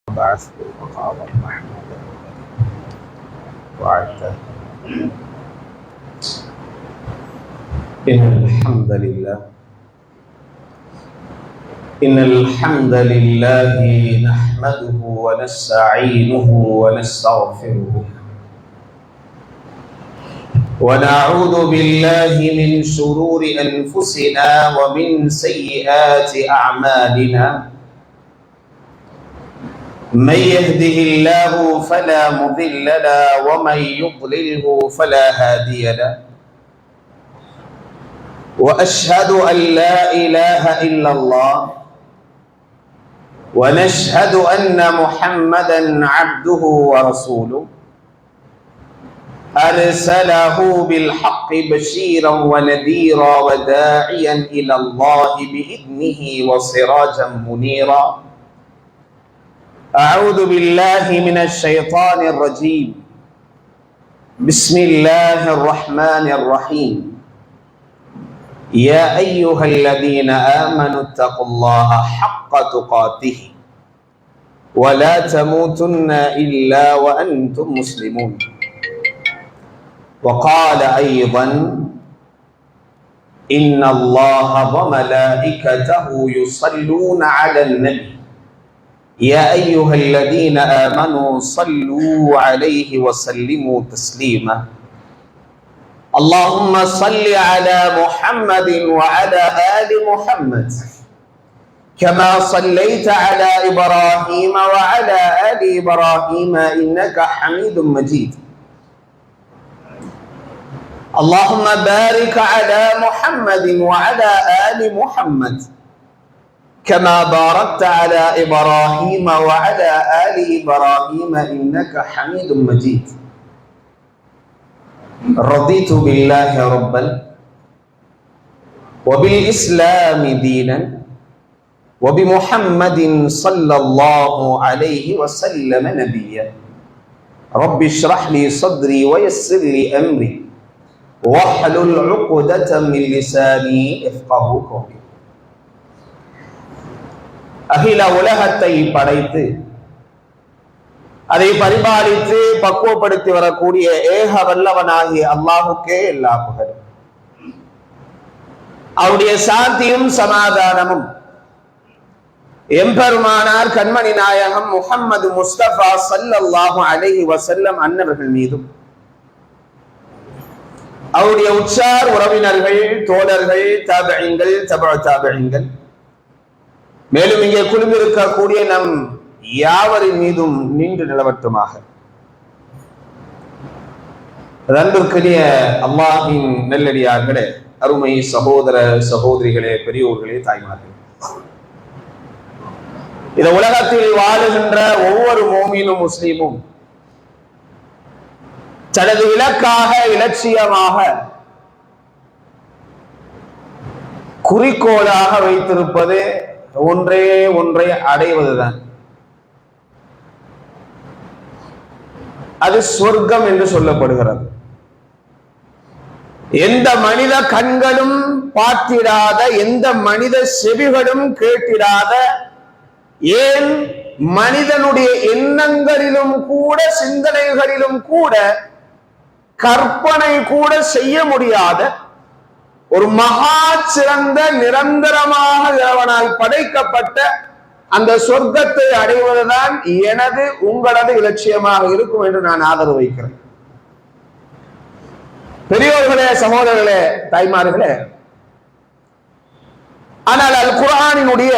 بعثت مقاما محمودا وعدته. إن الحمد لله نحمده ونستعينه ونستغفره ونعوذ بالله من شرور أنفسنا ومن سيئات أعمالنا. من يهده الله فلا مضل له ومن يضلله فلا هادي له. وأشهد أن لا إله إلا الله ونشهد أن محمدا عبده ورسوله أرسله بالحق بشيرا ونذيرا وداعيا إلى الله بإذنه وسراجا منيرا. أعوذ بالله من الشيطان الرجيم. بسم الله الرحمن الرحيم. يا أيها الذين آمنوا اتقوا الله حق تقاته ولا تموتن إلا وأنتم مسلمون. وقال أيضا إن الله وملائكته يصلون على النبي يا أيها الذين آمنوا صلوا عليه وسلموا تسليما. اللهم صل على محمد وعلى آل محمد كما صليت على إبراهيم وعلى آل إبراهيم إنك حميد مجيد. اللهم بارك على محمد وعلى آل محمد كما باركت على إبراهيم وعلى آل إبراهيم إنك حميد مجيد. رضيت بالله ربا وبالإسلام دينا وبمحمد صلى الله عليه وسلم نبيا. رب اشرح لي صدري ويسر لي أمري واحلل عقدة من لساني يفقهوا قولي. அகில உலகத்தை படைத்து அதை பரிபாலித்து பக்குவப்படுத்தி வரக்கூடிய ஏக வல்லவனாகிய அல்லாஹுக்கே எல்லா புகழும். அவருடைய சாந்தியும் சமாதானமும் எம்பெருமானார் கண்மணி நாயகம் முஹம்மது முஸ்தபா ஸல்லல்லாஹு அலைஹி வஸல்லம் அன்னவர்கள் மீதும் அவருடைய உற்றார் உறவினர்கள், தோழர்கள், தாபிஈன்கள், தபஅ தாபிஈன்கள், மேலும் இங்கே குழுமிருக்கக்கூடிய நம் யாவரின் மீதும் நின்று நிலவட்டுமாக. அன்பிற்குரிய அல்லாஹ்வின் நல்லடியார்களே, அருமை சகோதர சகோதரிகளே, பெரியோர்களே, தாய்மார்களே, இந்த உலகத்தில் வாழுகின்ற ஒவ்வொரு மோமினும் முஸ்லீமும் தனது இலக்காக, இலட்சியமாக, குறிக்கோளாக வைத்திருப்பது ஒன்றை அடைவதுதான். அது சொர்க்கம் என்று சொல்லப்படுகிறது. எந்த மனித கண்களும் பார்த்திடாத, எந்த மனித செவிகளும் கேட்டிடாத, ஏன் மனிதனுடைய எண்ணங்களிலும் கூட, சிந்தனைகளிலும் கூட, கற்பனை கூட செய்ய முடியாத ஒரு மகா சிறந்த நிரந்தரமாக இறைவனால் படைக்கப்பட்ட அந்த சொர்க்கத்தை அடைவதுதான் எனது உங்களது இலட்சியமாக இருக்கும் என்று நான் ஆதரவு வைக்கிறேன். பெரியோர்களே, சகோதரர்களே, தாய்மார்களே, ஆனால் அல் குர்ஆனினுடைய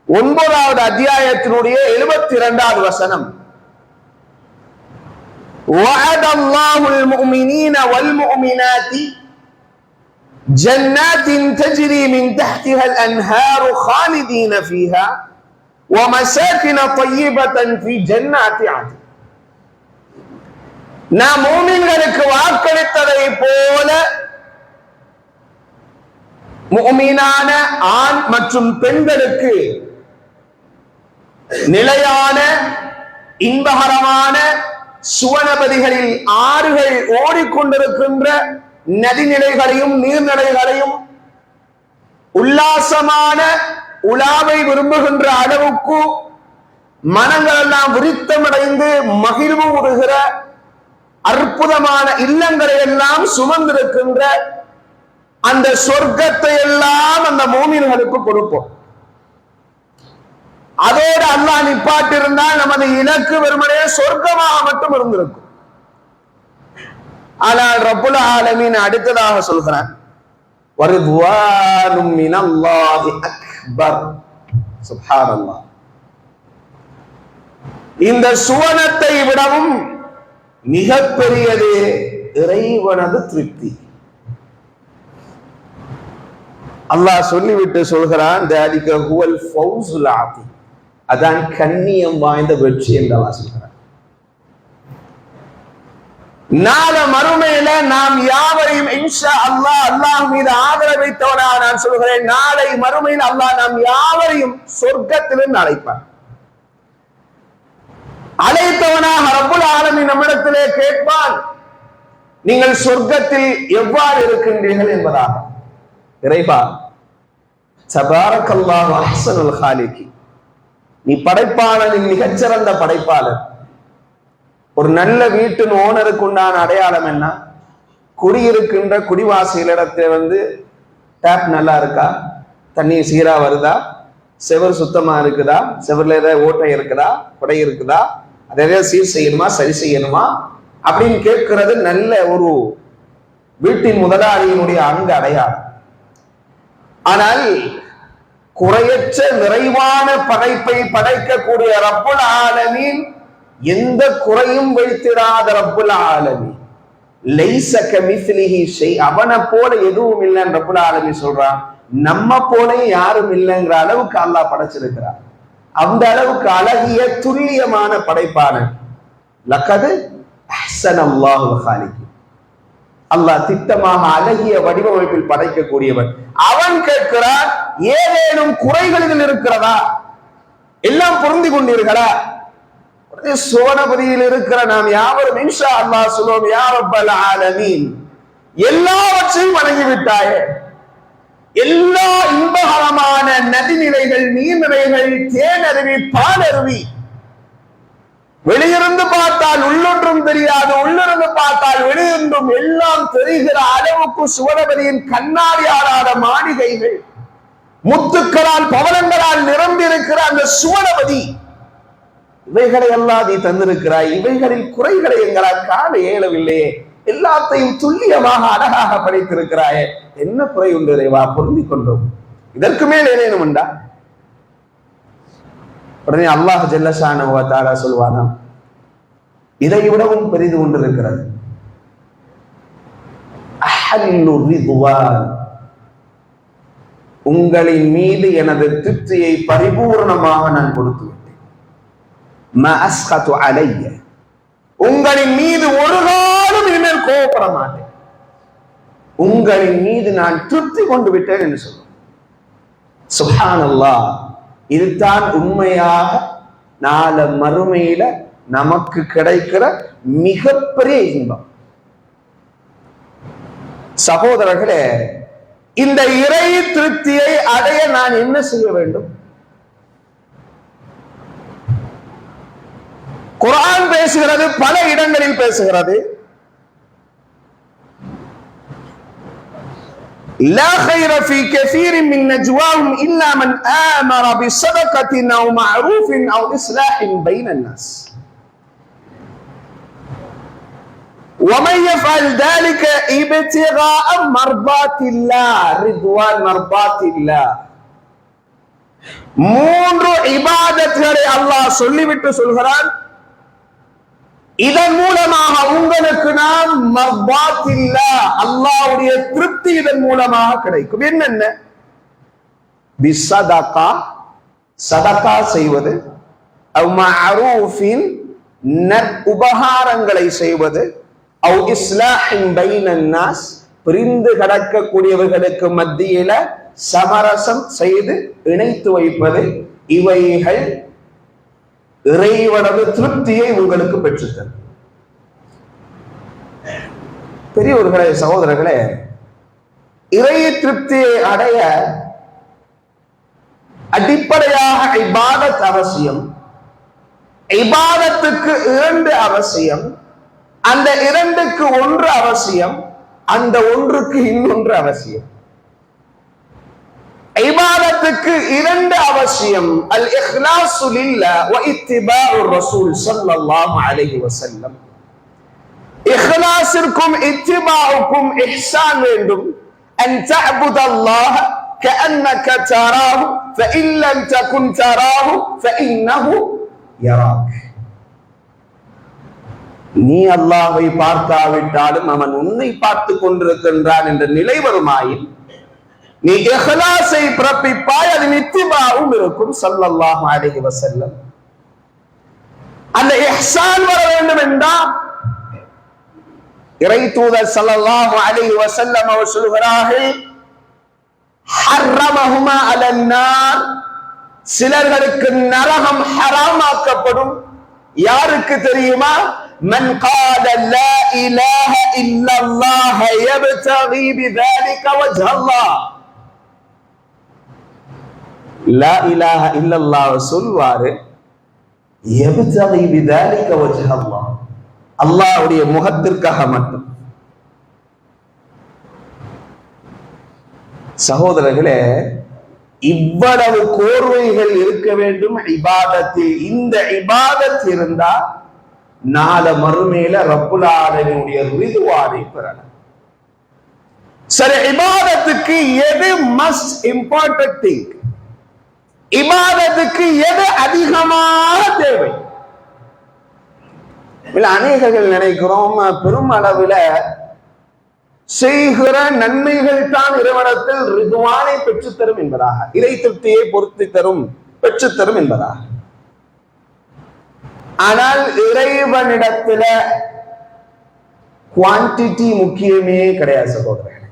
9வது அத்தியாயத்தினுடைய 72வது வசனம், وعد الله المؤمنين والمؤمنات جنات تجري من تحتها الأنهار خالدين فيها ومساكن طيبة في جنات عدن. நாம் மூமின்களுக்கு வாக்களித்ததை போல முஃமினான ஆண் மற்றும் பெண்களுக்கு நிலையான இன்பகரமான சுவனபதிகளில் ஆறுகள் ஓடிக்கொண்டிருக்கின்ற நதிநிலைகளையும் நீர்நிலைகளையும் உல்லாசமான உலாவை விரும்புகின்ற அளவுக்கு மனங்கள் எல்லாம் விருத்தமடைந்து மகிழ்வு உறுகிற அற்புதமான இல்லங்களை எல்லாம் சுமந்திருக்கின்ற அந்த சொர்க்கத்தை எல்லாம் அந்த மூமின்களுக்கு கொடுப்போம். அதோடு அல்லாஹ் நிப்பாட்டிருந்தால் நமது இலக்கு வெறுமனே சொர்க்கமாக மட்டும் இருந்திருக்கும். ஆனால் ரப்புல் ஆலமீன் அடுத்ததாக சொல்கிறான், வரிதுவானும் மினல்லாஹி அக்பர். சுப்ஹானல்லாஹ். இந்த சுவனத்தை விடவும் மிகப்பெரியது இறைவனது திருப்தி. அல்லாஹ் சொல்லிவிட்டு சொல்கிறான், தாலிக ஹுவல் ஃபௌஸுல் ஆதீம். அதான் கண்ணியம் வாய்ந்த வெற்றி என்று அல்லாஹ் சொல்கிறான். நாள மறுமையில நாம் யாவரையும் இன்ஷா அல்லாஹ் அல்லாஹ் மீது ஆதரவு வைத்தவனா நான் சொல்கிறேன், நாளை மறுமையில் அல்லாஹ் நாம் யாவரையும் சொர்க்கத்திலிருந்து அழைப்பார். அழைத்தவனாக ரப்புல் ஆலமீன் நம்மிடத்திலே கேட்பான், நீங்கள் சொர்க்கத்தில் எவ்வாறு இருக்கின்றீர்கள் என்பதாக. இறைவா, தபாரக்கல்லாஹு அஹ்ஸனுல் காலிகி, நீ படைப்பாளனின் மிகச்சிறந்த படைப்பாளர். ஒரு நல்ல வீட்டின் ஓனருக்கு உண்டான அடையாளம் என்ன? குடியிருக்கின்ற குடிவாசிகளிடத்தை டேப் நல்லா இருக்கா, தண்ணி சீரா வருதா, செவர் சுத்தமா இருக்குதா, செவர்ல ஏதாவது ஓட்டை இருக்குதா, புடை இருக்குதா, அதை எதாவது சீர் செய்யணுமா, சரி செய்யணுமா அப்படின்னு கேட்கிறது நல்ல ஒரு வீட்டின் முதலாளியினுடைய அங்க அடையாளம். ஆனால் குறையற்ற நிறைவான படைப்பை படைக்கக்கூடிய ரப்புல் ஆலமீன் எந்த குறையும் வைத்திடாத ரப்புல் ஆலமீன், லைஸ கமிஸ்லிஹி ஷை, அவனை போல எதுவும் இல்லைன்னு ரப்புல் ஆலமீன் சொல்றான். நம்ம போல யாரும் இல்லைங்கிற அளவுக்கு அல்லாஹ் படைச்சிருக்கிறார். அந்த அளவுக்கு அழகிய துல்லியமான படைப்பாளன். லக்கது அஹ்ஸனல்லாஹுல் காலிகி, அல்லாஹ் திட்டமாக அழகிய வடிவமைப்பில் படைக்கக்கூடியவன். அவன் கேட்கிறான், ஏதேனும் குறைகள் இதில் இருக்கிறதா? எல்லாம் பொருந்தி கொண்டீர்களா? சோனபதியில் இருக்கிற நாம் யாவரும் இன்ஷா அல்லாஹ் சொல்லுவோம், யா ரப்பல் ஆலமீன், எல்லாவற்றையும் வணங்கிவிட்டாயே. எல்லா இன்பகரமான நதிநிலைகள், நீர்நிலைகள், தேனருவி, பாலருவி, வெளியிருந்து பார்த்தால் உள்ளொன்றும் தெரியாது, உள்ளிருந்து பார்த்தால் வெளியொன்றும் எல்லாம் தெரிகிற அளவுக்கு சுவனபதியின் கண்ணாடியாளான மாளிகைகள், முத்துக்களால் பவளங்களால் நிரம்பி இருக்கிற அந்த சுவனபதி, இவைகளை எல்லாம் நீ தந்திருக்கிறாய். இவைகளில் குறைகளை எங்களால் காண இயலவில்லையே. எல்லாத்தையும் துல்லியமாக அழகாக படைத்திருக்கிறாயே, என்ன குறை உண்டு இறைவா? பொருந்தி கொண்டோம். இதற்கு மேல் ஏதேனும் உண்டா? உடனே அல்லாஹ் ஜல்ல ஷானஹு வ தஆலா சொல்வானா, இதை விடவும் பெரிது ஒன்று இருக்கிறது. அஹல்லு ரிதுவான், உங்களின் மீது எனது திருப்தியை பரிபூர்ணமாக நான் கொடுத்து விட்டேன். மா அஸ்கது அலைய, உங்களின் மீது ஒரு காலம் இனிமேல் கோபப்பட மாட்டேன். உங்களின் மீது நான் திருப்தி கொண்டு விட்டேன் என்று சொல்லுவோம். சுப்ஹானல்லாஹ். இதுதான் உண்மையாக நாள மறுமையில நமக்கு கிடைக்கிற மிகப்பெரிய இன்பம். சகோதரர்களே, இந்த இறை திருப்தியை அடைய நான் என்ன செய்ய வேண்டும்? குர்ஆன் பேசுகிறது, பல இடங்களில் பேசுகிறது. لا خير في كثير من نجواهم إلا من آمر بصدقة أو معروف أو إصلاح بين الناس ومن يفعل ذلك ابتغاء مرضات الله رضوان مرضات الله. மூன்று இபாதத்களை அல்லாஹ் சொல்லிவிட்டு சொல்கிறான், இதன் மூலமாக உங்களுக்கு நாம் மர்தாத்தில்லாஹ், அல்லாஹ்வுடைய திருப்தி இதன் மூலமாக கிடைக்கும். என்னென்ன? பிஸதகா, சதகா செய்வது, அவ் மஅரூஃபின், உபகாரங்களை செய்வது, அவ் இஸ்லாஹின் பைனன் நாஸ், பிரிந்து கிடக்கக்கூடியவர்களுக்கு மத்தியில சமரசம் செய்து இணைத்து வைப்பது. இவைகள் இறைவனது திருப்தியை உங்களுக்கு பெற்றுத்தரும். பெரியவர்களே, சகோதரர்களே, இறை திருப்தியை அடைய அடிப்படையாக இபாதத் அவசியம். இபாதத்துக்கு 2 அவசியம், அந்த 2க்கு 1 அவசியம், அந்த 1க்கு இன்னொன்று அவசியம். இபாதத்துக்கு 2 அவசியம், அல் இஹ்லாசு லில்லாஹ் வ இத்திபாஉர் ரசூல் ஸல்லல்லாஹு அலைஹி வஸல்லம். இஹ்லாஸிற்கும் இத்திபாஉக்கும் இஹ்சான் வேண்டும். அன் தஅபுதல்லாஹ கஅன்னக தராஹு ஃபஇன் லம் தகுன் தராஹு ஃபஇன்னஹு யராக். நீ அல்லாஹ்வை பார்க்காவிட்டாலும் அவன் உன்னை பார்த்து கொண்டிருக்கின்றான் என்ற நிலை வருமாயின் நீ இஹ்லாஸை பிறப்பிப்பாய், அது இத்திபாவும் இருக்கும். ஸல்லல்லாஹு அலைஹி வஸல்லம். அந்த இஹ்சான் வர வேண்டும் என்றால் இறை தூதர் ஸல்லல்லாஹு அலைஹி வஸல்லம் அவர் சொல்கிறார்கள், ஹர்ரமஹுமா அலன்னார், சிலர்களுக்கு நரகம் ஹராமாக்கப்படும். யாருக்கு தெரியுமா? மன் கால லா இலாஹ இல்லல்லாஹ் யப்தகி பிதாலிக வஜ்ஹல்லாஹ். லா இலாஹ இல்லல்லாஹ் சொல்வாரு, யப்தகி பிதாலிக வஜ்ஹல்லாஹ், அல்லாஹ்வுடைய முகத்திற்காக மட்டும். சகோதரர்களே, இவ்வளவு கோர்வைகள் இருக்க வேண்டும் இபாதத்தில். இந்த இபாதத் இருந்தா நாள மறுமையில ரப்புல் ஆலமீனுடைய ரிதுவானை பெறலாம். சரி, இபாதத்துக்கு எது மஸ்ட் இம்பார்ட்டன்ட் திங்? இபாதத்துக்கு எது அதிகமாக தேவை? அநேகர்கள் நினைக்கிறோம் பெரும் அளவில் செய்கிற நன்மைகள் தான் இறைவனிடத்தில் ரிதுவானை பெற்றுத்தரும் என்பதாக, இறை திருப்தியை பொருத்தி தரும் பெற்றுத்தரும் என்பதாக. ஆனால் இறைவனிடத்துல குவான்டிட்டி முக்கியமே கிடையாது சகோதரர்களே.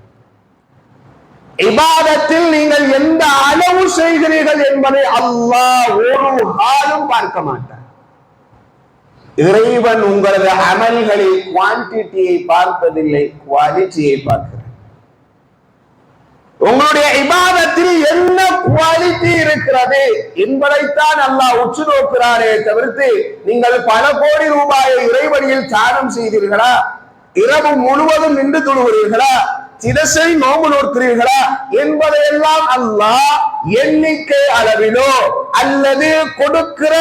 இபாதத்தில் நீங்கள் எந்த அளவு செய்கிறீர்கள் என்பதை அல்லாஹ் ஒரு காலம் பார்க்க மாட்டார். இறைவன் உங்களது அமல்களில் குவான்டிட்டியை பார்ப்பதில்லை, குவாலிட்டியை பார்க்கிறார். உங்களுடைய இபாதத்தில் என்ன குவாலிட்டி இருக்கிறது என்பதைத்தான் அல்லாஹ் உற்று நோக்கிறாரே தவிர்த்து, நீங்கள் பல கோடி ரூபாயை இறைவனியில் தானம் செய்தீர்களா, இரவு முழுவதும் நின்று தொழுகிறீர்களா, தினசரி நோன்பு நோக்கிறீர்களா என்பதையெல்லாம் அல்லாஹ் எண்ணிக்கை அளவிலோ அல்லது கொடுக்கிற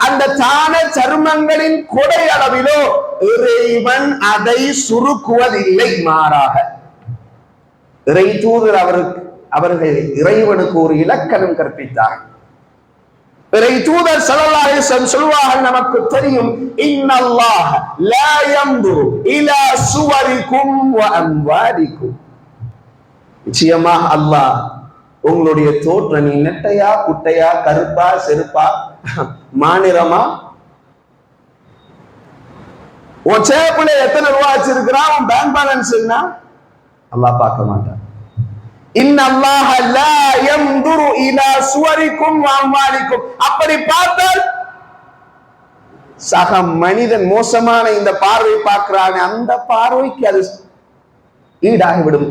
அந்த தான சர்மங்களின் கொடை அளவிலோ இறைவன் அதை சுருக்குவதில்லை. மாறாக இறை தூதர் அவர்கள் இறைவனுக்கு ஒரு இலக்கணம் கற்பித்தார். இறை தூதர் ஸல்லல்லாஹு அலைஹி வஸல்லம் சொல்வார்கள், நமக்கு தெரியும், இன்னல்லாஹ லா யன்துரு இலா சுவரிக்கும் வ அம்வாலிக்கும். நிச்சயமாக அல்லாஹ் உங்களுடைய தோற்றம், நீ நெட்டையா குட்டையா கருப்பா செருப்பா மாநிறமா, உன் சேப்புல எத்தனை ரூபா வச்சிருக்கிறான், உன் பேங்க் பேலன்ஸ் என்ன, அல்லாஹ் பார்க்க மாட்டான். இன்னல்லாஹ லா யன்துரு இலா சுவரிக்கும் வ அம்வாலிக்கும். அப்படி பார்த்தால் சக மனிதன் மோசமான இந்த பார்வை பார்க்கிறானே, அந்த பார்வைக்கு அது ஈடாகிவிடும்.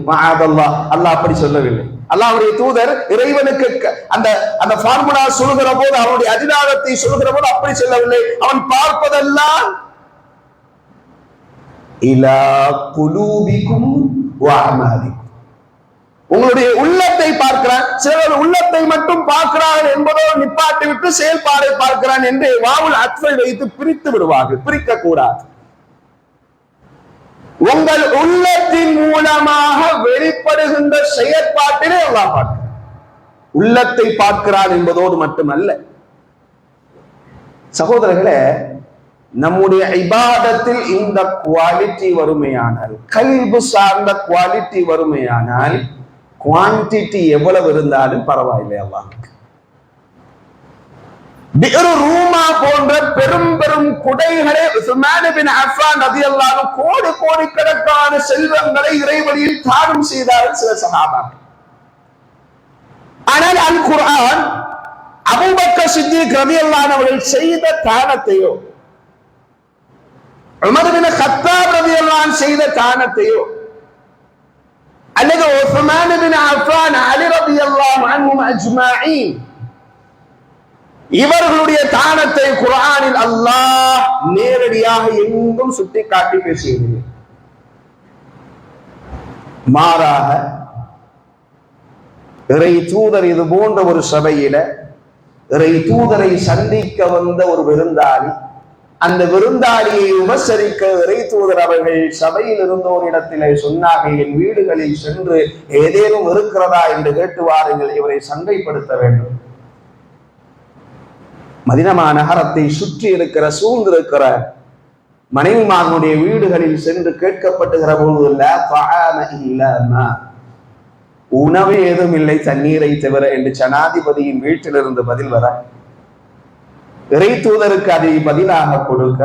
அல்லாஹ் அப்படி சொல்லவில்லை. அல்லாஹ்வுடைய தூதர் இறைவனுக்கு அந்த அந்த ஃபார்முலா சொல்லுகிற போது, அவனுடைய அதிகாரத்தை சொல்லுகிற போது அப்படி சொல்லவில்லை. அவன் பார்ப்பதெல்லாம் இலா குலூபிக்கும் வ அமாலிக்கும், உங்களுடைய உள்ளத்தை பார்க்கிறான். சிலர் உள்ளத்தை மட்டும் பார்க்கிறான் என்பதோடு நிப்பாட்டி விட்டு செயல்பாடை பார்க்கிறான் என்று வாவுல் அத்வை வைத்து பிரித்து விடுவார்கள். பிரிக்க கூடாது. உங்கள் உள்ளத்தின் மூலமாக வெளிப்படுகின்ற செயற்பாட்டிலே அல்லாஹ் பார்க்கிறான். உள்ளத்தை பார்க்கிறான் என்பதோடு மட்டுமல்ல சகோதரர்களே, நம்முடைய இபாதத்தில் இந்த குவாலிட்டி வறுமையானால், கல்பு சார்ந்த குவாலிட்டி வறுமையானால், குவான்டிட்டி எவ்வளவு இருந்தாலும் பரவாயில்லை. அல்லாஹ்வுக்கு பிர் ரூமா போன்ற பெரும் பெரும் குடைகளை உஸ்மான் பின் அஃபான் ரலியல்லாஹு அன்ஹு கோடி கோடிக்கணக்கான செல்வங்களை இறைவழியில் தானம் செய்தார்கள் சில சஹாபாக்கள். ஆனால் அல் குர்ஆன் அபூபக்கர் சித்திக் ரலியல்லாஹு அன்ஹு அவர்கள் செய்த தானத்தையோ, உமர் பின் கத்தாப் ரலியல்லாஹு அன்ஹு செய்த தானத்தையோ, அல்லது உஸ்மான் பின் அஃபான் அலி ரலியல்லாஹு அன்ஹும் அஜ்மாஈன் இவர்களுடைய தானத்தை குர்ஆனில் அல்லாஹ் நேரடியாக எங்கும் சுட்டி காட்டி பேசுவதில்லை. மாறாக இறை தூதர் இது போன்ற ஒரு சபையில இறை தூதரை சந்திக்க வந்த ஒரு விருந்தாளி, அந்த விருந்தாளியை உபசரிக்க இறை தூதர் அவர்கள் சபையில் இருந்தோரிடத்திலே சொன்னார்கள், என் வீடுகளில் சென்று ஏதேனும் இருக்கிறதா என்று கேட்டு வாருங்கள், இவரை சண்டைப்படுத்த வேண்டும். மதீனா நகரத்தை சுற்றி இருக்கிற சூழ்ந்திருக்கிற மனைவிமார்களுடைய வீடுகளில் சென்று கேட்கப்பட்டுகிற பொழுது உணவே ஏதும் இல்லை தண்ணீரை தவிர என்று ஜனாதிபதியின் வீட்டிலிருந்து பதில் வர, இறை தூதருக்கு அதை பதிலாக கொடுக்க,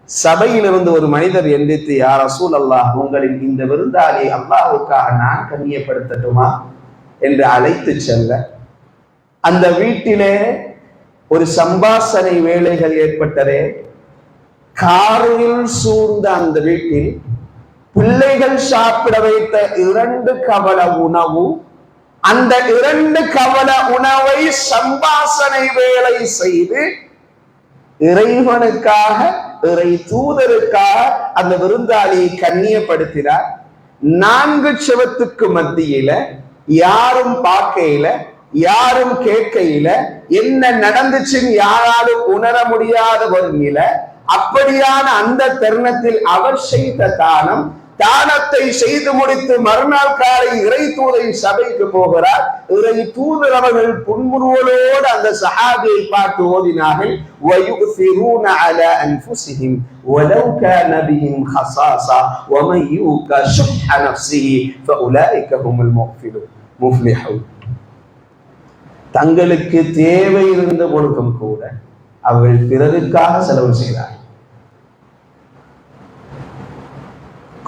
சபையிலிருந்து ஒரு மனிதர் எந்திரித்து, யா ரசூலல்லாஹ், உங்களின் இந்த விருந்தாளியை அல்லாஹ்வுக்காக நான் கண்ணியப்படுத்தட்டுமா என்று அழைத்து செல்ல, அந்த வீட்டிலே ஒரு சம்பாசனை வேலைகள் ஏற்பட்டதே. காரில் சூழ்ந்த அந்த வீட்டில் பிள்ளைகள் சாப்பிட வைத்த 2 கவல உணவு, அந்த 2 கவல உணவை சம்பாசனை வேலை செய்து இறைவனுக்காக இறை தூதருக்காக அந்த விருந்தாளியை கண்ணியப்படுத்தினார். 4 செவத்துக்கு மத்தியில யாரும் பார்க்கையில, யாரும் கேட்கையில, என்ன நடந்துச்சுன்னு யாராலும் உணர முடியாத ஒரு நிலை. அப்படியான அந்த தருணத்தில் அவர் செய்த தானத்தை செய்து முடித்து மறுநாள் காலை இறை தூதரின் சபைக்கு போகிறார். இறை தூதர் அவர்கள் புன்முறுவலோடு அந்த சஹாபியை பார்த்து ஓதினார்கள், وَيُؤْثِرُونَ عَلَى أَنفُسِهِمْ وَلَوْ كَانَ بِهِمْ خَصَاصَةٌ وَمَنْ يُوقَ شُحَّ نَفْسِهِ فَأُولَئِكَ هُمُ الْمُفْلِحُونَ. தங்களுக்கு தேவை இருந்த பொழுதும் கூட அவர்கள் பிறருக்காக செலவு செய்தார்.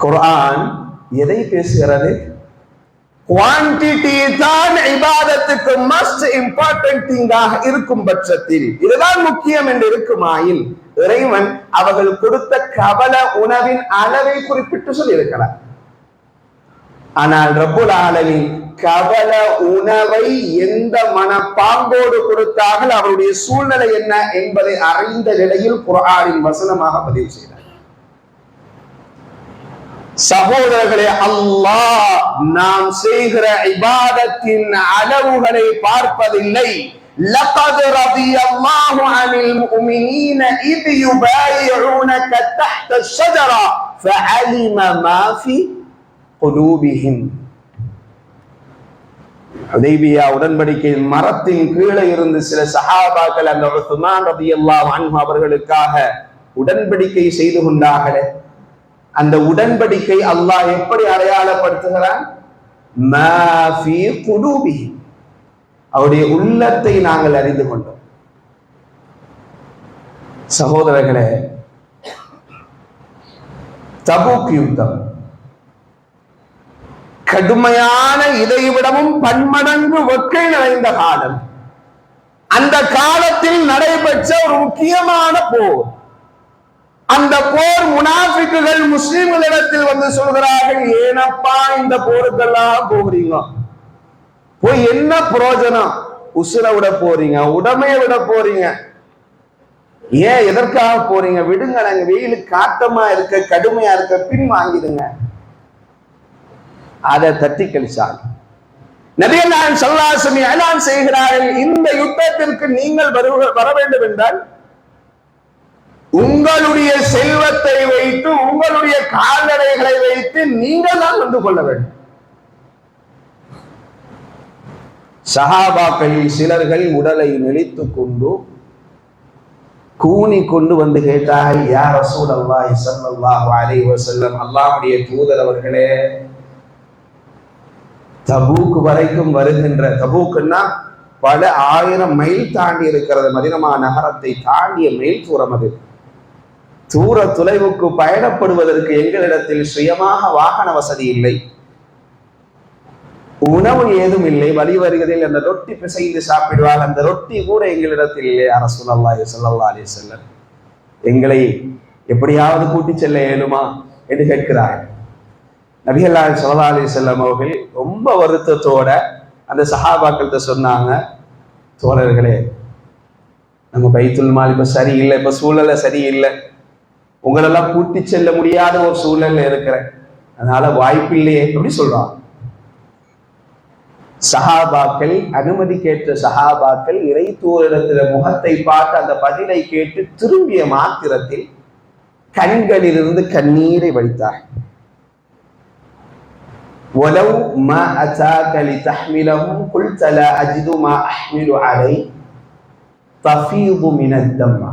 குர்ஆன் எதை பேசுகிறது? குவான்டிட்டி தான் இபாதத்துக்கு மஸ்ட் இம்பார்ட்டன்ட் திங்காக இருக்கும் பட்சத்தில், இதுதான் முக்கியம் என்று இருக்குமாயில், இறைவன் அவர்கள் கொடுத்த கவல உணவின் அளவை குறிப்பிட்டு சொல்லியிருக்கிறார். ஆனால் ரப்புல் ஆலமீன் கவல உணவை எந்த மனப்பாங்கோடு கொடுத்தார்கள், அவருடைய சூழ்நிலை என்ன என்பதை அறிந்த நிலையில் குர்ஆனின் வசனமாக பதிவு செய்தார். சகோதரர்களே, அல்லாஹ் நாம் செய்கிற இபாதத்தின் அளவுகளை பார்ப்பதில்லை. لقد رضي الله عن المؤمنين إذ يبايعونك تحت الشجرة فعلم ما في قلوبهم. ஹுதைபியா உடன்படிக்கையில் மரத்தின் கீழே இருந்து சில சஹாபாக்கள் அந்த உஸ்மான் ரலியல்லாஹு அன்ஹு அவர்களுக்காக உடன்படிக்கை செய்து கொண்டார்களே, அந்த உடன்படிக்கை அல்லாஹ் எப்படி அடையாளப்படுத்துகிறான்? மா ஃபீ குலூபிஹிம், அவருடைய உள்ளத்தை நாங்கள் அறிந்து கொண்டோம். சகோதரர்களே, தபூக் யுத்தம் கடுமையான, இதைவிடவும் பன்மடங்கு வெக்கை நிறைந்த காலம். அந்த காலத்தில் நடைபெற்ற ஒரு முக்கியமான போர். அந்த போர் முனாஃபிக்குகள் முஸ்லிம்களிடத்தில் வந்து சொல்கிறார்கள், ஏனப்பா இந்த போருக்கெல்லாம் போகிறீங்க, போய் என்ன பிரயோஜனம்? உசுரை விட போறீங்க, உடமையை விட போறீங்க, ஏன் எதற்காக போறீங்க? விடுங்க, நாங்க வெயிலுக்கு காட்டமா இருக்க, கடுமையா இருக்க, பின் வாங்கிடுங்க. அதை தட்டி கழிச்சாங்க. நபிகள் நாயகம் ஸல்லல்லாஹு அலைஹி வஸல்லம் எலான் செய்கிறார்கள், இந்த யுத்தத்திற்கு நீங்கள் வர வேண்டும் என்றால் உங்களுடைய செல்வத்தை வைத்து, உங்களுடைய கால்நடைகளை வைத்து நீங்கள் தான் வந்து கொள்ள வேண்டும். சஹாபாக்களில் சிலர்கள் உடலை நெளித்துக் கொண்டு கூனி கொண்டு வந்து கேட்டார்கள், யா ரசூலல்லாஹி ஸல்லல்லாஹு அலைஹி வஸல்லம், அல்லாஹ்வுடைய தூதர் அவர்களே, தபூக் வரைக்கும் வருகின்ற, தபூக்குன்னா பல 1000 மைல் தாண்டி இருக்கிறது, மதீனா நகரத்தை தாண்டிய மைல் தூரம். அது தூர தொலைவுக்கு பயணப்படுவதற்கு எங்களிடத்தில் சுயமாக வாகன வசதி இல்லை, உணவு ஏதும் இல்லை. வழி வருகிறதில் அந்த ரொட்டி பிசைந்து சாப்பிடுவார், அந்த ரொட்டி கூட எங்களிடத்தில் இல்லை. யா ரசூலல்லாஹி ஸல்லல்லாஹு அலைஹி வஸல்லம், எங்களை எப்படியாவது கூட்டி செல்ல இயலுமா என்று கேட்கிறார்கள். நபிகள் நாயகம் ஸல்லல்லாஹு அலைஹி வஸல்லம் அவர்கள் ரொம்ப வருத்தத்தோட அந்த சஹாபாக்கள்கிட்ட சொன்னாங்க, தோழர்களே, நம்ம பைத்துல் மால் இப்ப சரியில்லை, இப்ப சூழலை சரியில்லை, உங்களெல்லாம் கூட்டி செல்ல முடியாத ஒரு சூழல்ல இருக்கிறேன், அதனால வாய்ப்பில்லையே அப்படி சொல்றான். சஹாபாக்கள், அனுமதி கேட்ட சஹாபாக்கள் இறை தூதரிடத்துல முகத்தை பார்த்து அந்த பதிலை கேட்டு திரும்பிய மாத்திரத்தில் கண்களிலிருந்து கண்ணீரை வடித்தார். وَلَوْ مَا أَتَاكَ لِتَحْمِلَهُمْ قُلْتَ لَا أَجِدُ مَا أَحْمِلُ عَلَيْهِ تَفِيضُ مِنَ الدَّمْعِ.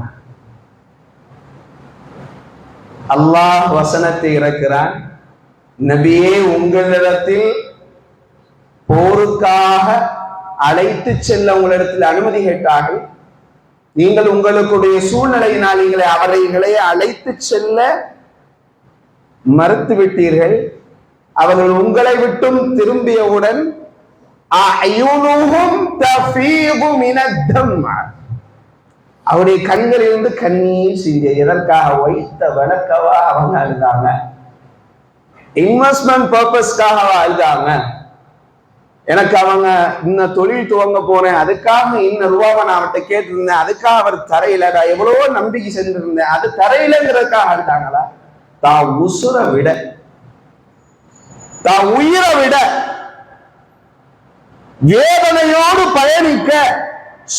அல்லாஹ் வசனத்தை இறக்கிறான், நபியே உங்களிடத்தில் போருக்காக அழைத்து செல்ல உங்களிடத்தில் அனுமதி கேட்டார்கள், நீங்கள் உங்களுடைய சூழ்நிலையினால் அவர்களை அழைத்து செல்ல மறுத்துவிட்டீர்கள். அவர்கள் உங்களை விட்டும் திரும்பியவுடன் அவருடைய கண்களிலிருந்து கண்ணீர் சிந்திய. எதற்காக? வைத்த விளக்கவா அவங்க அழுதாங்க, இன்வெஸ்ட்மெண்ட் பர்பஸ்க்காக அழுதாங்க. எனக்கு அவங்க இன்னும் தொழில் துவங்க போனேன், அதுக்காக இன்னும் ரூபாவை நான் அவர்கிட்ட கேட்டிருந்தேன், அதுக்காக அவர் தரையில, நான் எவ்வளவோ நம்பிக்கை செஞ்சிருந்தேன், அது தரையிலங்கிறதுக்காக அழுதாங்களா? தான் உசுரை விட, தான் உயிரை விட வேதனையோடு பயணிக்க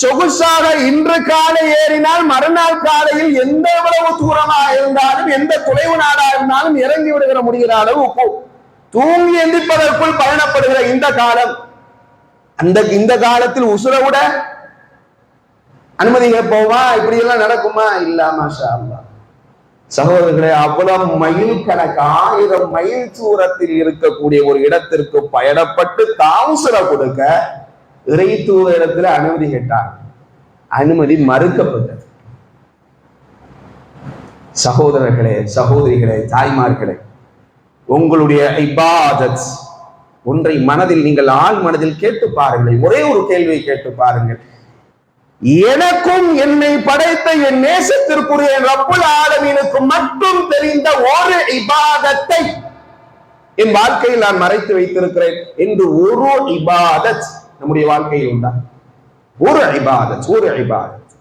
சொகுசாக இன்று காலை ஏறினால் மறுநாள் காலையில் எந்த எவ்வளவு தூரமாக இருந்தாலும், எந்த தொலைவு நாடா இருந்தாலும் இறங்கி விடுகிற முடிகிற அளவு தூங்கி எந்திப்பதற்குள் பயணப்படுகிற இந்த காலம், இந்த காலத்தில் உசுரை விட அனுமதி கேட்போமா? இப்படி எல்லாம் நடக்குமா? இல்ல, மாஷா அல்லாஹ். சகோதரர்களே, அவ்வளவு மைல் கணக்கு 1000 மைல் தூரத்தில் இருக்கக்கூடிய ஒரு இடத்திற்கு பயணப்பட்டு தாவுசுர கொடுக்க இறை தூதரிடத்துல அனுமதி கேட்டார். அனுமதி மறுக்கப்பட்டது. சகோதரர்களே, சகோதரிகளே, தாய்மார்களே, உங்களுடைய இபாதத் ஒன்றை மனதில் நீங்கள் ஆள் மனதில் கேட்டு பாருங்கள். ஒரே ஒரு கேள்வியை கேட்டு பாருங்கள். எனக்கும் என்னை படைத்த என் நேசத்திற்குரிய ரப்புல் ஆலமீனுக்கு மட்டும் தெரிந்த ஒரு இபாதத்தை என் வாழ்க்கையில் நான் மறைத்து வைத்திருக்கிறேன் என்று ஒரு இபாதத் நம்முடைய வாழ்க்கையில் உண்டா? ஒரு இபாதத், ஒரு இபாதத்.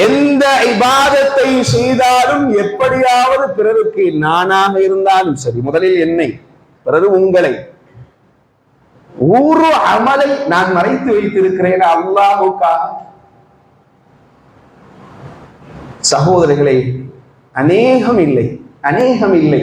எந்த இபாதத்தை செய்தாலும் எப்படியாவது பிறருக்கு, நானாக இருந்தாலும் சரி, முதலில் என்னை, பிறகு உங்களை, ஒரு அமலை நான் மறைத்து வைத்திருக்கிறேன் அல்லாஹ்வுக்காக. சகோதரர்களே, அநேகம் இல்லை, அநேகம் இல்லை.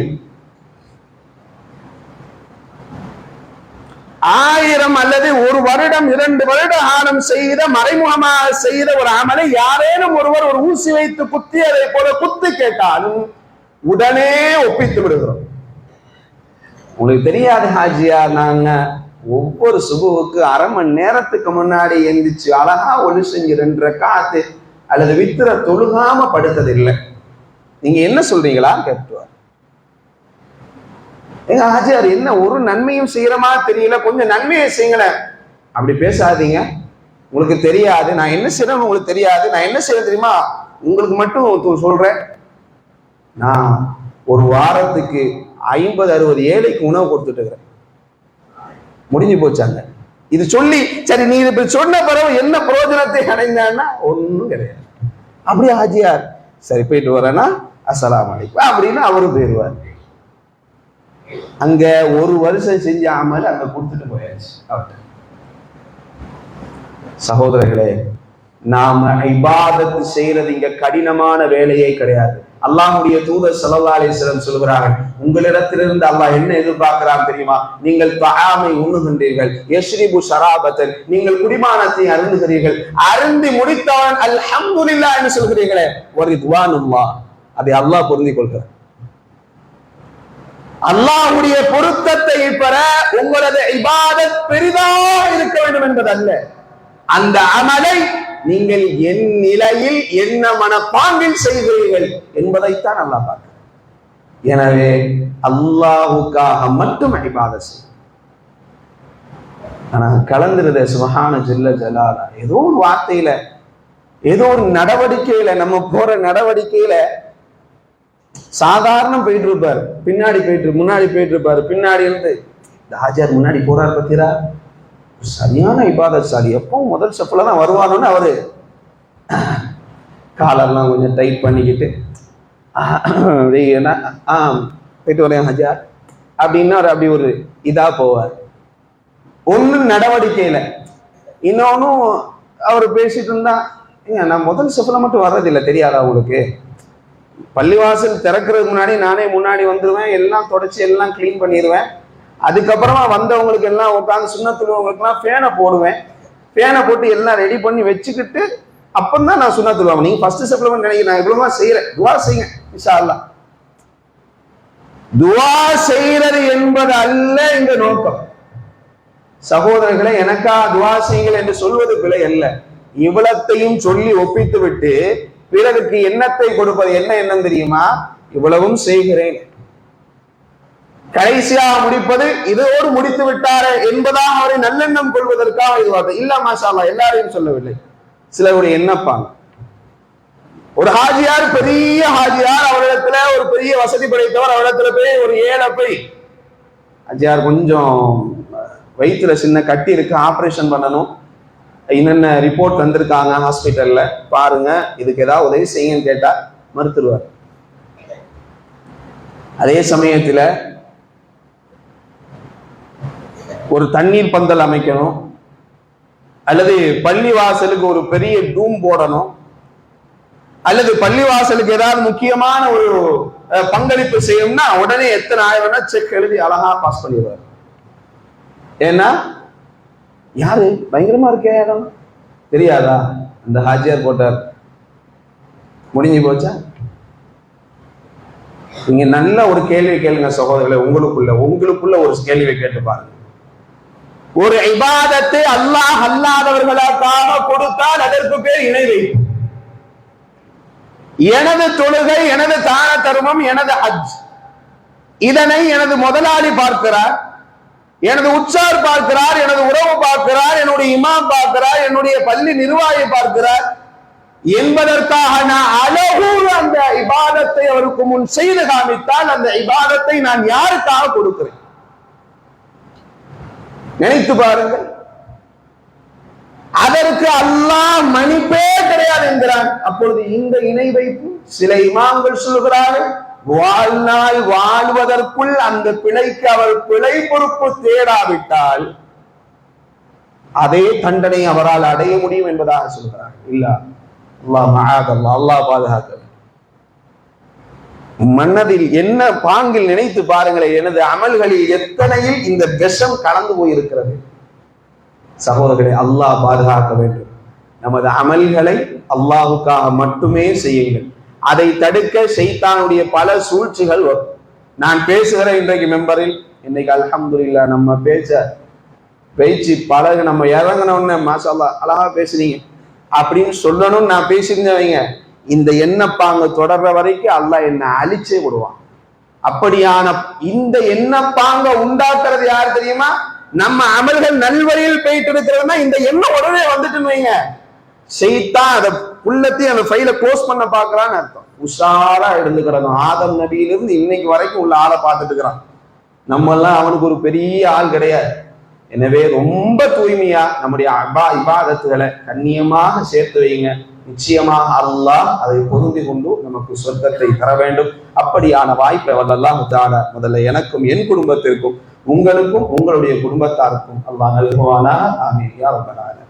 1000 அல்லது 1 வருடம் 2 வருட காலம் செய்த, மறைமுகமாக செய்த ஒரு அமலை யாரேனும் ஒருவர் ஒரு ஊசி வைத்து குத்தி அதை போல குத்து கேட்டாலும் உடனே ஒப்பித்து விடுகிறோம். உங்களுக்கு தெரியாது ஹாஜியா, நாங்க ஒவ்வொரு சுபுவுக்கு அரை மணி நேரத்துக்கு முன்னாடி எந்திரிச்சு அழகா ஒளி செஞ்சு 2 ரக்காத்து அல்லது வித்திர தொழுகாம படுத்ததில்லை. நீங்க என்ன சொல்றீங்களா கேட்டுவார். எங்க ஆஜியார் என்ன ஒரு நன்மையும் செய்யறமா தெரியல, கொஞ்சம் நன்மையை செய்யுங்களேன். அப்படி பேசாதீங்க, உங்களுக்கு தெரியாது நான் என்ன செய்யறேன்னு, உங்களுக்கு தெரியாது நான் என்ன செய்ய தெரியுமா, உங்களுக்கு மட்டும் சொல்றேன். நான் ஒரு வாரத்துக்கு 50-60 ஏழைக்கு உணவு கொடுத்துட்டு இருக்கிறேன். முடிஞ்சு போச்சாங்க. இது சொல்லி சரி நீ இப்ப சொன்ன பிறகு என்ன பிரயோஜனத்தை அடைந்தான்னா ஒன்னும் கிடையாது. அப்படி ஆஜியார் சரி போயிட்டு வரேன்னா அஸ்ஸலாமு அலைக்கும் அப்படின்னு அவரு போயிடுவார். அங்க 1 வருஷம் செஞ்ச அமல் அங்க கொடுத்துட்டு போயாச்சு. சகோதரர்களே, நாம இபாதத் செய்யறது இங்க கடினமான வேலையே கிடையாது. அல்லாஹ்வுடைய தூதர் ஸல்லல்லாஹு அலைஹி வஸல்லம் சொல்கிறார்கள், உங்களிடத்திலிருந்து அல்லாஹ் என்ன எதிர்பார்க்கிறான் தெரியுமா? நீங்கள் தஆமை உண்ணுகின்றீர்கள், யஷ்ரிபு ஷராபத்தன், நீங்கள் குடிபானத்தை அருந்துகிறீர்கள், அருந்தி முடித்தவன் அல்ஹம்துலில்லாஹ் என்று சொல்கிறீர்களே, வரிதுவானுல்லாஹ், அதை அல்லாஹ் பொருந்திக் கொள்கிறார். அல்லாஹ்வுடைய பொருத்தத்தை பெற உங்களது இபாதத் பெரிதாக இருக்க வேண்டும் என்பது அல்ல, அந்த அமலை நீங்கள் என் நிலையில் என்ன மனப்பாங்கில் செய்கிறீர்கள் என்பதைத்தான் அல்லாஹ் பார்க்கிறார். எனவே அல்லாஹ்வுக்காக மட்டும் இபாதத் செய்ய. ஆனா கலந்துருத சுப்ஹான ஜல்ல ஜலாலா, ஏதோ ஒரு வார்த்தையில, ஏதோ ஒரு நடவடிக்கையில, நம்ம போற நடவடிக்கையில சாதாரணம் போயிட்டு இருப்பாரு, பின்னாடி போயிட்டு முன்னாடி போயிட்டு இருப்பாரு, பின்னாடி இருந்து இந்த ஹாஜியார் முன்னாடி போறாரு பத்திரா, சரியான இபாதத் சாரி, எப்பவும் முதல் ஸ்டெப்ல தான் வருவானோன்னு அவரு காலெல்லாம் கொஞ்சம் டைட் பண்ணிக்கிட்டு போயிட்டு வரேன் ஹஜா அப்படின்னா அப்படி ஒரு இதா போவார். ஒன்னும் நடவடிக்கையில. இன்னொன்னும் அவர் பேசிட்டு இருந்தா, நான் முதல் செஃப்ல மட்டும் வர்றதில்லை, தெரியாதா உங்களுக்கு? பள்ளிவாசல் திறக்கிறதுக்கு முன்னாடி முன்னாடி வந்துடுவேன், எல்லாம் தொடச்சி எல்லாம் கிளீன் பண்ணிடுவேன். அதுக்கப்புறமா வந்தவங்களுக்கு எல்லாம் உட்காந்து சுண்ணத்துள்ளவங்களுக்கு எல்லாம் ஃபேனை போடுவேன். ஃபேனை போட்டு எல்லாம் ரெடி பண்ணி வச்சுக்கிட்டு அப்பந்தான் நான் சுண்ணத்துள்ளுவாங்க. நீங்க ஃபர்ஸ்ட் செஃப்ல நினைக்கிறேன், நான் இவ்வளவு செய்யறேன். துவா செய்யுங்க இன்ஷா அல்லாஹ். துவா செய்யறது என்பது அல்ல இந்த நோக்கம். சகோதரர்களை, எனக்கா துவா செய்யுங்கள் என்று சொல்வது பிழை அல்ல. இவ்வளத்தையும் சொல்லி ஒப்பித்து விட்டு பிறருக்கு எண்ணத்தை கொடுப்பது என்ன எண்ணம் தெரியுமா? இவ்வளவும் செய்கிறேன், கடைசியாக முடிப்பது இதோடு முடித்து விட்டாரே என்பதாக அவரை நல்லெண்ணம் கொள்வதற்காக இதுவாக இல்ல. மாஷா அல்லாஹ், எல்லாரையும் சொல்லவில்லை, சிலருடைய எண்ணப்பாங்க. ஒரு ஹாஜியார், பெரிய ஹாஜியார், அவரிடத்துல ஒரு பெரிய வசதி படைத்தவர், அவரிடத்துல போய் ஒரு ஏழை போய், ஹாஜியார் கொஞ்சம் வயிற்றுல சின்ன கட்டி இருக்கு, ஆபரேஷன் பண்ணணும், என்னென்ன ரிப்போர்ட் வந்திருக்காங்க ஹாஸ்பிட்டல்ல பாருங்க, இதுக்கு ஏதாவது உதவி செய்யுங்கன்னு கேட்டா மறுத்துருவார். அதே சமயத்துல ஒரு தண்ணீர் பந்தல் அமைக்கணும், அல்லது பள்ளிவாசலுக்கு ஒரு பெரிய டூம் போடணும், அல்லது பள்ளிவாசலுக்கு ஏதாவது முக்கியமான ஒரு பங்களிப்பு செய்யணும்னா உடனே எத்தனை ஆயிரம்னா செக் எழுதி அழகா பாஸ் பண்ணிடுவார். ஏன்னா யாரு பயங்கரமா இருக்கே இடம் தெரியாதா? அந்த ஹாஜியார் போட்டார், முடிஞ்சு போச்சா? நீங்க நல்ல ஒரு கேள்வி கேளுங்க சகோதரர்களே, உங்களுக்குள்ள ஒரு கேள்வியை கேட்டு பாருங்க. ஒரு இபாதத்தை அல்லாஹ் அல்லாதவர்களுக்காக கொடுத்தால் அதற்கு பேர் இணை வைப்பு. எனது தொழுகை, எனது தான தர்மம், எனது ஹஜ், இதனை எனது முதலாளி பார்க்கிறார், எனது உச்சார் பார்க்கிறார், எனது உறவு பார்க்கிறார், என்னுடைய இமாம் பார்க்கிறார், என்னுடைய பள்ளி நிர்வாகி பார்க்கிறார் என்பதற்காக நான் அழகூர் அந்த இபாதத்தை அவருக்கு முன் செய்து காமித்தால் அந்த இபாதத்தை நான் யாருக்காக கொடுக்கிறேன்? நினைத்து பாருங்கள். அதற்கு அல்லாஹ் மன்னிப்பே கிடையாது என்கிறான். அப்பொழுது இந்த இணை வைப்பு, சில இமாம்கள் சொல்கிறார்கள், வாழ்நாள் வாழ்வதற்குள் அந்த பிழைக்கு அவர் பிழை பொறுப்பு தேடாவிட்டால் அதே தண்டனை அவரால் அடைய முடியும் என்பதாக சொல்கிறார். இல்ல, அல்லாஹ் மஆதல்லாஹ், அல்லாஹ் பாதுகாக்க. மனதில் என்ன பாங்கில் நினைத்து பாருங்களேன், எனது அமல்களில் எத்தனையில் இந்த விஷம் கலந்து போயிருக்கிறது. சகோதரர்களை, அல்லாஹ் பாதுகாக்க வேண்டும். நமது அமல்களை அல்லாஹுக்காக மட்டுமே செய்யுங்கள். அதை தடுக்க ஷைத்தானுடைய பல சூழ்ச்சிகள் வரும். நான் பேசுகிற இன்றைக்கு மெம்பரில், இன்னைக்கு அல்ஹம்துலில்லாஹ் நம்ம பேச்சு பழகு, நம்ம இறங்கினோன்னு மாஷா அல்லாஹ் அழகா பேசுறீங்க அப்படின்னு சொல்லணும்னு நான் பேசியிருந்தேன். இந்த எண்ணப்பாங்க தொடர்ற வரைக்கும் அல்லாஹ் என்ன அழிச்சே விடுவான். அப்படியான இந்த எண்ணப்பாங்க உண்டாக்குறது யாரு தெரியுமா? நம்ம அமல்கள் நல்வழியில் போயிட்டு இருக்கிறதுனா இந்த எண்ணம் உடனே வந்துட்டுன்னு வைங்க, ஷைத்தான் அதை உள்ளத்தையும் அந்த ஃபைலை க்ளோஸ் பண்ண பாக்குறான்னு அர்த்தம். உஷாரா இருந்துக்கிறோம். ஆதம் நபியிலிருந்து இன்னைக்கு வரைக்கும் உள்ள ஆளை பார்த்துட்டு இருக்கிறான். நம்ம எல்லாம் அவனுக்கு ஒரு பெரிய ஆள் கிடையாது. எனவே ரொம்ப தூய்மையா நம்முடைய இபாதத்துகளை கண்ணியமாக சேர்த்து வைங்க. நிச்சயமாக அல்லாஹ் அதை பொருந்தி கொண்டு நமக்கு சொர்க்கத்தை தர வேண்டும். அப்படியான வாய்ப்பை அல்லாஹ் தஆலா முதல்ல எனக்கும் என் குடும்பத்திற்கும் உங்களுக்கும் உங்களுடைய குடும்பத்தாருக்கும் அல்லாஹ் நல்குவானாக. ஆமீன் யா ரப்பல் ஆலமீன்.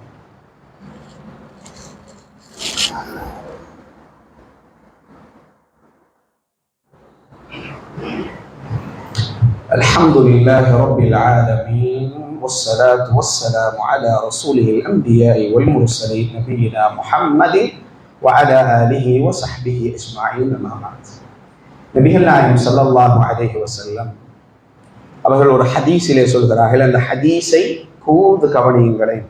அல்ஹம்துலில்லாஹி ரப்பில் ஆலமீன் வஸ்ஸலாத்து வஸ்ஸலாமு அலா ரசூலில் அன்பியாஇ வல் முர்ஸலீன் நபியினா முஹம்மதின் வ அலா ஆலிஹி வ ஸஹ்பிஹி அஜ்மஈன். அம்மா பஅத். நபிகள் நாயகம் ஸல்லல்லாஹு அலைஹி வஸல்லம் அவர்கள் ஒரு ஹதீஸிலே சொல்கிறார்கள், அந்த ஹதீஸை கூர்ந்து கவனியுங்களேன்.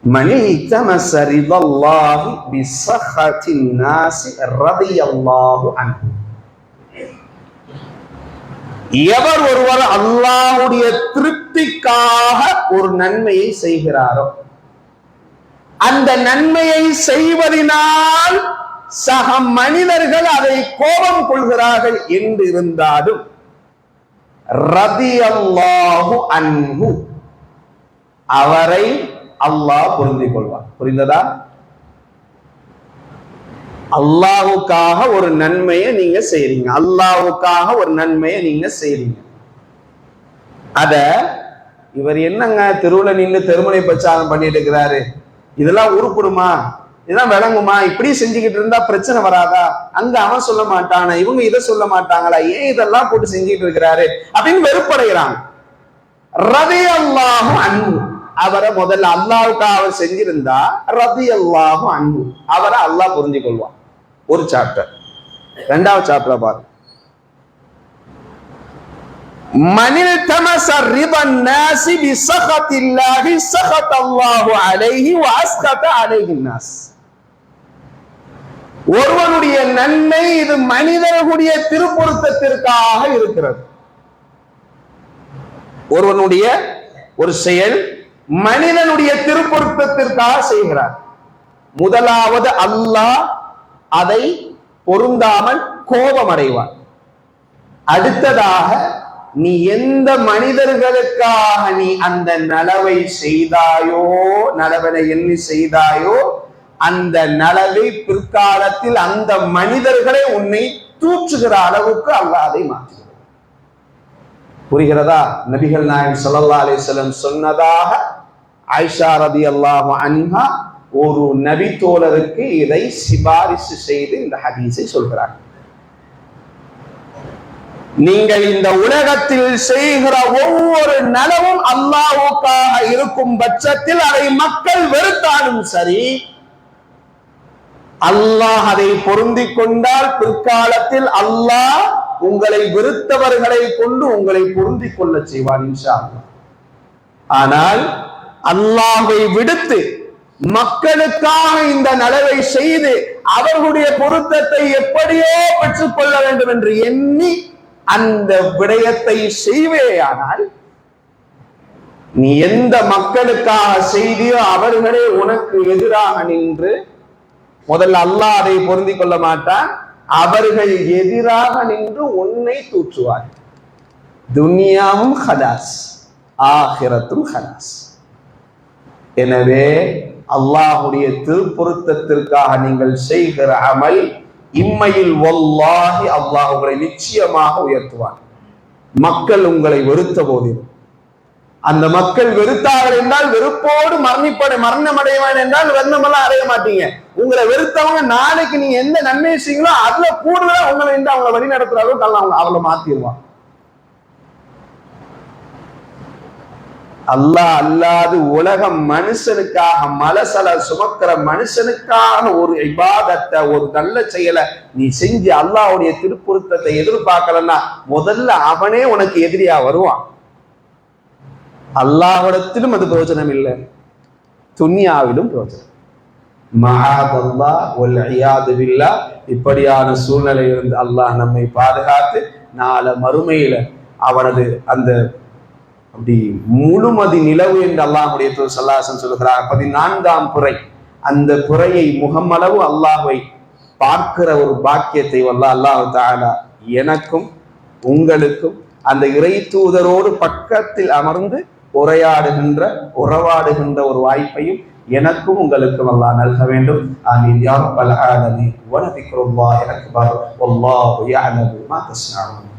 மன் இத்தமஸ ரிதல்லாஹி பிஸஹத்தின் நாஸி ரதியல்லாஹு அன்ஹு. எவர் ஒருவர் அல்லாஹ்வுடைய திருப்திக்காக ஒரு நன்மையை செய்கிறாரோ, அந்த நன்மையை செய்வதனால் சக மனிதர்கள் அதை கோபம் கொள்கிறார்கள் என்று இருந்தாலும் ரதியல்லாஹு அன்ஹு, அவரை அல்லாஹ் பொருந்திக் கொள்வார். புரிந்ததா? அல்லாஹ்வுக்காக ஒரு நன்மையை நீங்க செய்றீங்க, அல்லாஹ்வுக்காக ஒரு நன்மையை நீங்க செய்றீங்க. அத இவர் என்னங்க தெருவுல நின்று தெருமுனை பிரச்சாரம் பண்ணிட்டு இருக்கிறாரு, இதெல்லாம் உருப்படுமா, இதெல்லாம் விளங்குமா, இப்படி செஞ்சுக்கிட்டு இருந்தா பிரச்சனை வராதா, அங்க அவன் சொல்ல மாட்டானா, இவங்க இதை சொல்ல மாட்டாங்களா, ஏன் இதெல்லாம் போட்டு செஞ்சுட்டு இருக்கிறாரு அப்படின்னு வெறுப்படைகிறாங்க. ரலியல்லாஹு அன்ஹு, அவரை முதல்ல அல்லாஹ்வுக்காக அவர் செஞ்சிருந்தா ரலியல்லாஹு அன்ஹு, அவரை அல்லாஹ் புரிஞ்சு கொள்வான். ஒரு சாப்டர். இரண்டாவது சாப்டர் பாருங்க. மனில் தமஸ ரிதன் நாஸி பிஸகத்தில்லாஹி ஸகத்தல்லாஹு அலைஹி வ அஸ்கத அலைஹி நாஸ். ஒருவனுடைய நன்மை இது மனிதனுடைய திருப்பொருத்தத்திற்காக இருக்கிறது. ஒருவனுடைய ஒரு செயல் மனிதனுடைய திருப்பொருத்தத்திற்காக செய்கிறார். முதலாவது அல்லாஹ் அதை பொருந்தாமல் கோபம் அடைவார். அடுத்ததாக நீ எந்த மனிதர்களுக்காக நீ அந்த நலவை செய்தாயோ, நலவனை எண்ணி செய்தாயோ, அந்த நலவை பிற்காலத்தில் அந்த மனிதர்களை உன்னை தூற்றுகிற அளவுக்கு அல்லாஹ் அதை மாற்றுகிறார். புரிகிறதா? நபிகள் நாயகம் ஸல்லல்லாஹு அலைஹி வஸல்லம் சொன்னதாக ஆயிஷா ரலியல்லாஹு அன்ஹா ஒரு நபி தோழருக்கு இதை சிபாரிசு செய்து இந்த ஹதீஸை சொல்கிறார். நீங்கள் இந்த உலகத்தில் செய்கிற ஒவ்வொரு நலவும் அல்லாஹ்வுக்காக இருக்கும் பட்சத்தில் அதை மக்கள் வெறுத்தாலும் சரி, அல்லாஹ் அதை பொருந்திக் கொண்டால் பிற்காலத்தில் அல்லாஹ் உங்களை வெறுத்தவர்களை கொண்டு உங்களை பொருந்திக் கொள்ள செய்வான் இன்ஷா அல்லாஹ். ஆனால் அல்லாஹ்வை விடுத்து மக்களுக்காக இந்த நலவை செய்து அவர்களுடைய பொருத்தத்தை எப்படியோ பெற்றுக் கொள்ள வேண்டும் என்று எண்ணி அந்த விடயத்தை செய்வேயானால், நீ எந்த மக்களுக்காக செய்தியோ அவர்களே உனக்கு எதிராக நின்று, முதல்ல அல்லாஹ் அதை பொருந்திக் கொள்ள மாட்டான், அவர்கள் எதிராக நின்று உன்னை தூற்றுவார். துனியாவும் ஹலாஸ், ஆகிரத்தும் ஹலாஸ். எனவே அல்லாஹுடைய திருப்பொருத்தத்திற்காக நீங்கள் செய்கிற அமல் இம்மையில் வல்லாஹி அல்லாஹ் உங்களை நிச்சயமாக உயர்த்துவார். மக்கள் உங்களை வெறுத்த போதிலும், அந்த மக்கள் வெறுத்தார்கள் என்றால் வெறுப்போடு மரணம் அடைவான் என்றால் வெண்ணமெல்லாம் அடைய மாட்டீங்க. உங்களை வெறுத்தவங்க நாளைக்கு நீங்க எந்த நன்மை செய்யுங்களோ அதுல கூடுதலா உங்களை அவங்க வழி நடத்துற அளவுக்கு அவளை மாத்திடுவான். அல்லாஹ் அல்லாது உலக மனுஷனுக்காக மலசல சுமக்கிற மனுஷனுக்காக ஒரு இபாதத்தை, ஒரு நல்ல செயலை நீ செஞ்சு அல்லாஹ்வுடைய திருப்பொருத்தத்தை எதிர்பார்க்கலன்னா முதல்ல அவனே உனக்கு எதிரியா வருவான். அல்லாஹ்விடத்திலும் அது பிரயோஜனம் இல்லை, துன்யாவிலும் பிரயோஜனம். மஹாதல்லாஹ் வல் இயாது பில்லாஹ். இப்படியான சூழ்நிலையிலிருந்து அல்லாஹ் நம்மை பாதுகாத்து நாள மறுமையில அவனது அந்த அப்படி முழுமதி நிலவு என்று அல்லாஹ்வுடைய தூதர் ஸல்லல்லாஹு அலைஹி வஸல்லம் சொல்கிறார். 14ஆம் புரை, அந்த புரையை முகமளவு அல்லாஹ்வை பார்க்கிற ஒரு பாக்கியத்தை அல்லாஹ் தஆலா எனக்கும் உங்களுக்கும் அந்த இறை தூதரோடு பக்கத்தில் அமர்ந்து உறவாடுகின்ற ஒரு வாய்ப்பையும் எனக்கும் உங்களுக்கும் அல்லாஹ் நல்க வேண்டும். ஆமீன் யா ரப்பல் ஆலமீன். வ நதிக்ருல்லாஹி அக்பர் வல்லாஹு யஅலமு மா தஸ்னஊன்.